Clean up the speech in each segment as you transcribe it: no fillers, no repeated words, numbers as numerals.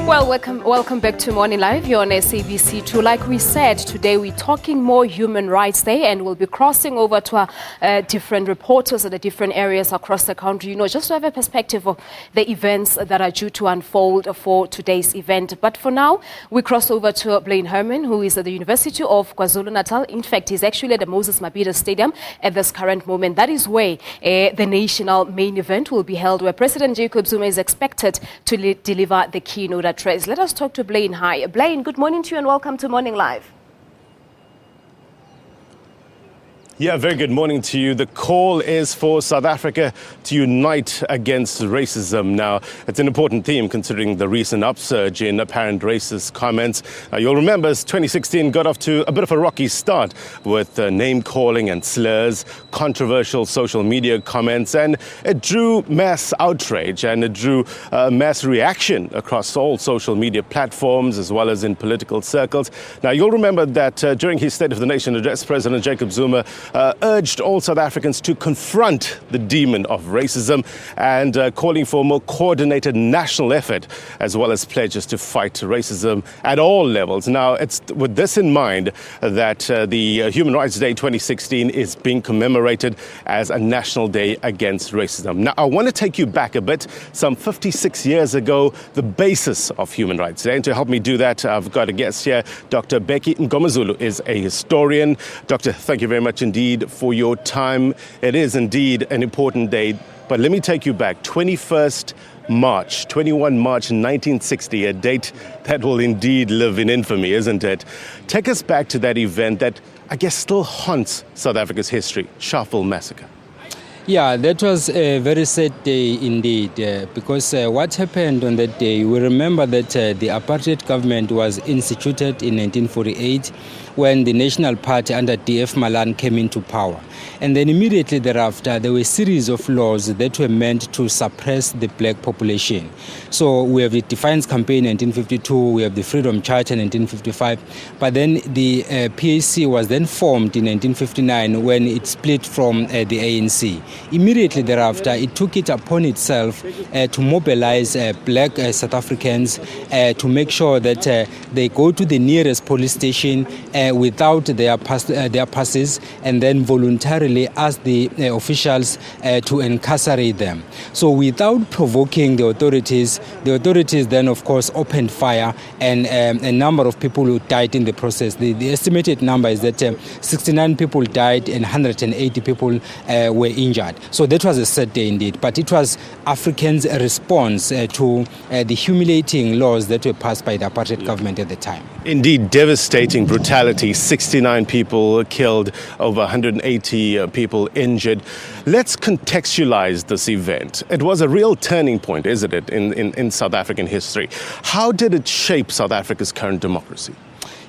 Well, welcome back to Morning Live. You're on SABC2. Like we said, today we're talking more Human Rights Day, and we'll be crossing over to our different reporters at the different areas across the country, just to have a perspective of the events that are due to unfold for today's event. But for now, we cross over to Blain Herman, who is at the University of KwaZulu-Natal. In fact, he's actually at the Moses Mabhida Stadium at this current moment. That is where the national main event will be held, where President Jacob Zuma is expected to deliver the keynote address. Let us talk to Blain. Hi. Blain, good morning to you and welcome to Morning Live. Yeah, very good morning to you. The call is for South Africa to unite against racism. Now, it's an important theme considering the recent upsurge in apparent racist comments. You'll remember 2016 got off to a bit of a rocky start with name-calling and slurs, controversial social media comments, and it drew mass outrage and it drew mass reaction across all social media platforms as well as in political circles. Now, you'll remember that during his State of the Nation address, President Jacob Zuma urged all South Africans to confront the demon of racism and calling for a more coordinated national effort as well as pledges to fight racism at all levels. Now, it's with this in mind that the Human Rights Day 2016 is being commemorated as a National Day Against Racism. Now, I want to take you back a bit, some 56 years ago, the basis of Human Rights Day. And to help me do that, I've got a guest here. Dr Bheki Mngomezulu is a historian. Doctor, thank you very much indeed for your time. It is indeed an important day, but let me take you back. 21 March 1960, a date that will indeed live in infamy, isn't it? Take us back to that event that I guess still haunts South Africa's history, Sharpeville Massacre. Yeah, that was a very sad day indeed, because what happened on that day, we remember that the apartheid government was instituted in 1948 when the National Party under D.F. Malan came into power. And then immediately thereafter, there were a series of laws that were meant to suppress the black population. So we have the Defiance Campaign in 1952, we have the Freedom Charter in 1955, but then the PAC was then formed in 1959 when it split from the ANC. Immediately thereafter, it took it upon itself to mobilize black South Africans to make sure that they go to the nearest police station without their passes and then voluntarily ask the officials to incarcerate them. So without provoking the authorities then of course opened fire, and a number of people who died in the process. The estimated number is that 69 people died and 180 people were injured. So that was a sad day indeed, but it was Africans' response to the humiliating laws that were passed by the apartheid government at the time. Indeed, devastating brutality. 69 people killed, over 180 people injured. Let's contextualize this event. It was a real turning point, isn't it, in South African history? How did it shape South Africa's current democracy?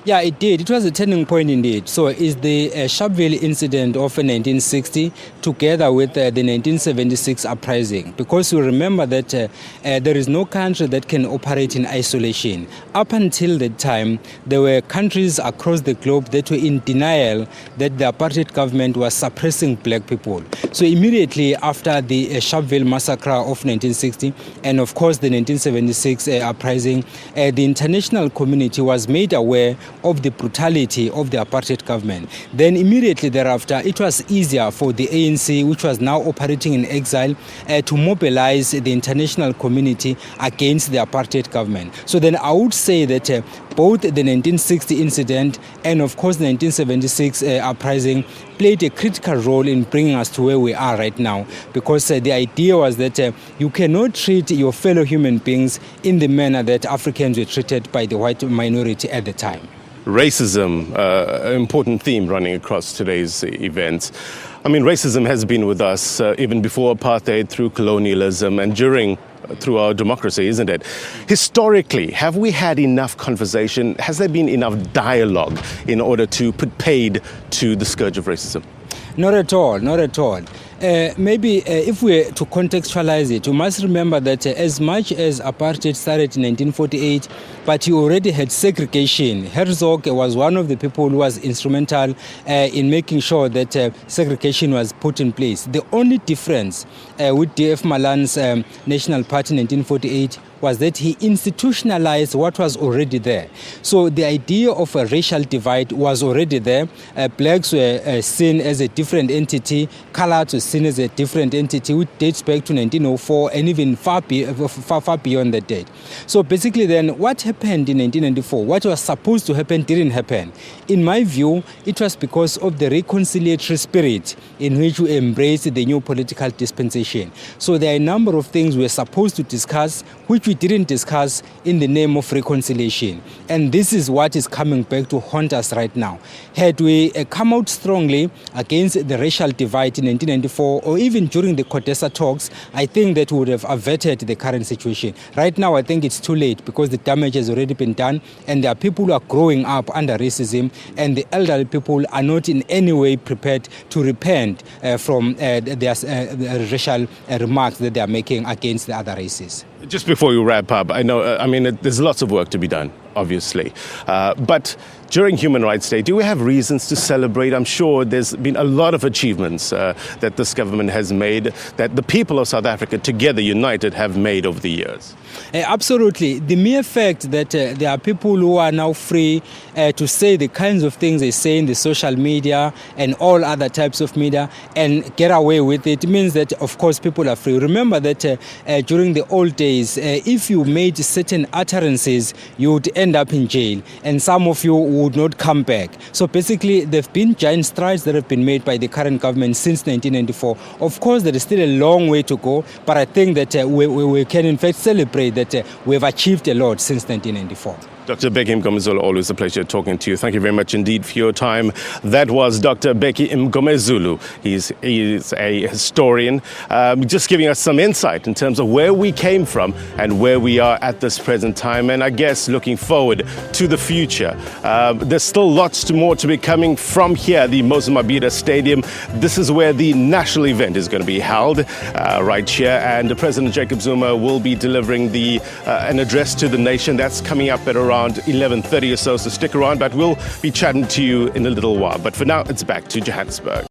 Yeah, it did. It was a turning point indeed. So it's the Sharpeville incident of 1960 together with the 1976 uprising. Because you remember that there is no country that can operate in isolation. Up until that time, there were countries across the globe that were in denial that the apartheid government was suppressing black people. So immediately after the Sharpeville Massacre of 1960 and of course the 1976 uprising, the international community was made aware of the brutality of the apartheid government. Then immediately thereafter, it was easier for the ANC, which was now operating in exile, to mobilize the international community against the apartheid government. So then I would say that both the 1960 incident and of course the 1976 uprising played a critical role in bringing us to where we are right now, because the idea was that you cannot treat your fellow human beings in the manner that Africans were treated by the white minority at the time. Racism, an important theme running across today's events. I mean, racism has been with us even before apartheid, through colonialism and through our democracy, isn't it? Historically, have we had enough conversation? Has there been enough dialogue in order to put paid to the scourge of racism? Not at all, not at all. Maybe if we were to contextualize it, you must remember that as much as apartheid started in 1948, but you already had segregation. Herzog was one of the people who was instrumental in making sure that segregation was put in place. The only difference with D.F. Malan's National Party in 1948 was that he institutionalized what was already there. So the idea of a racial divide was already there. Blacks were seen as a different entity, colored were seen as a different entity, which dates back to 1904 and even far beyond that date. So basically then, what happened in 1994, what was supposed to happen didn't happen. In my view, it was because of the reconciliatory spirit in which we embraced the new political dispensation. So there are a number of things we were supposed to discuss, which we didn't discuss in the name of reconciliation. And this is what is coming back to haunt us right now. Had we come out strongly against the racial divide in 1994, or even during the CODESA talks, I think that would have averted the current situation. Right now, I think it's too late because the damage has already been done, and there are people who are growing up under racism, and the elderly people are not in any way prepared to repent from their racial remarks that they are making against the other races. Just before you wrap up, I know, there's lots of work to be done, obviously. But during Human Rights Day, do we have reasons to celebrate? I'm sure there's been a lot of achievements that this government has made, that the people of South Africa, together, united, have made over the years. Absolutely. The mere fact that there are people who are now free to say the kinds of things they say in the social media and all other types of media and get away with it means that, of course, people are free. Remember that during the old days, if you made certain utterances, you would end up in jail, and some of you would not come back. So basically, there have been giant strides that have been made by the current government since 1994. Of course, there is still a long way to go, but I think that we can in fact celebrate that we have achieved a lot since 1994. Dr Bheki Mngomezulu, always a pleasure talking to you. Thank you very much indeed for your time. That was Dr Bheki Mngomezulu. He's a historian, just giving us some insight in terms of where we came from and where we are at this present time, and I guess looking forward to the future. There's still lots more to be coming from here, the Moses Mabhida Stadium. This is where the national event is going to be held, right here, and President Jacob Zuma will be delivering an address to the nation. That's coming up at around 11:30 or so stick around, but we'll be chatting to you in a little while. But for now, it's back to Johannesburg.